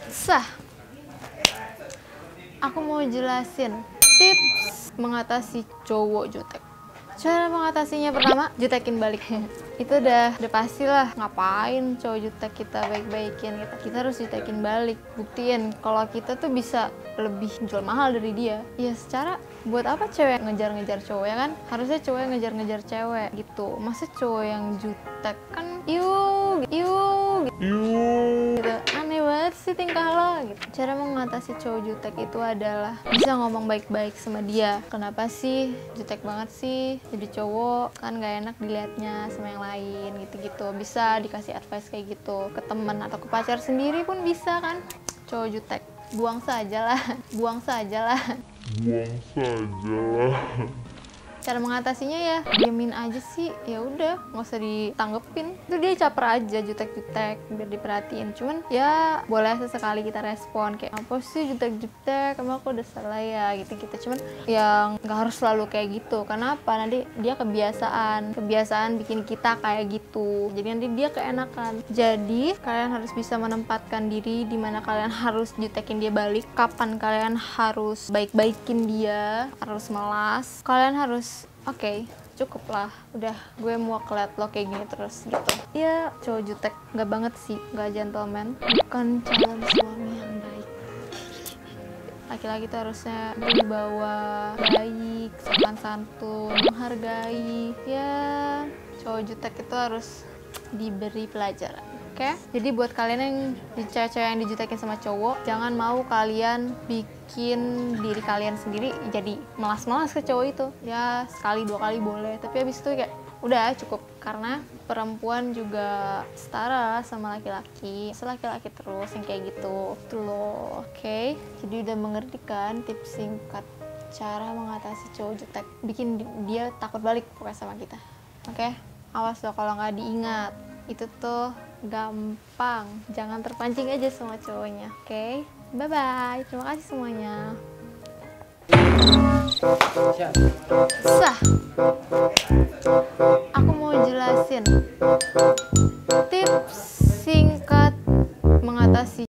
Sah, aku mau jelasin tips mengatasi cowok jutek. Cara mengatasinya pertama, jutekin balik. Itu udah pasti lah. Ngapain cowok jutek kita baik-baikin, kita harus jutekin balik. Buktiin kalau kita tuh bisa lebih jual mahal dari dia. Ya secara buat apa cewek ngejar-ngejar cowok ya kan? Harusnya cowok yang ngejar-ngejar cewek gitu. Masa cowok yang jutek kan yuk gitu. Aneh banget sih tingkah lo gitu. Cara mengatasi cowok jutek itu adalah bisa ngomong baik-baik sama dia. Kenapa sih jutek banget sih jadi cowok, kan gak enak dilihatnya sama yang lain gitu-gitu. Bisa dikasih advice kayak gitu ke teman atau ke pacar sendiri pun bisa kan. Cowok jutek buang saja lah. Cara mengatasinya ya diemin aja sih, ya udah nggak usah ditanggepin. Itu dia caper aja, jutek-jutek biar diperhatiin. Cuman ya boleh sesekali kita respon kayak apa sih jutek-jutek, emang aku udah salah ya gitu-gitu. Cuman yang nggak harus selalu kayak gitu. Karena apa? Nanti dia kebiasaan bikin kita kayak gitu. Jadi nanti dia keenakan. Jadi kalian harus bisa menempatkan diri di mana kalian harus jutekin dia balik, kapan kalian harus baik-baikin dia, harus melas, kalian harus oke, cukup lah, udah gue muak liat lo kayak gini terus gitu. Ya cowok jutek nggak banget sih, nggak gentleman, bukan calon suami yang baik. Laki-laki tuh harusnya berwibawa, baik, sopan santun, menghargai. Ya cowok jutek itu harus diberi pelajaran. Oke? Jadi buat kalian yang cewek-cewek yang dijutekin sama cowok, jangan mau kalian bikin diri kalian sendiri jadi melas-melas ke cowok itu. Ya sekali dua kali boleh, tapi habis itu kayak udah cukup. Karena perempuan juga setara sama laki-laki, laki-laki terus yang kayak gitu tuh loh. Oke? Jadi udah mengerti kan tips singkat cara mengatasi cowok jutek, bikin dia takut balik pokoknya sama kita. Oke? Awas loh kalau nggak diingat, itu tuh gampang. Jangan terpancing aja sama cowoknya. Oke? Bye bye. Terima kasih semuanya. Sah.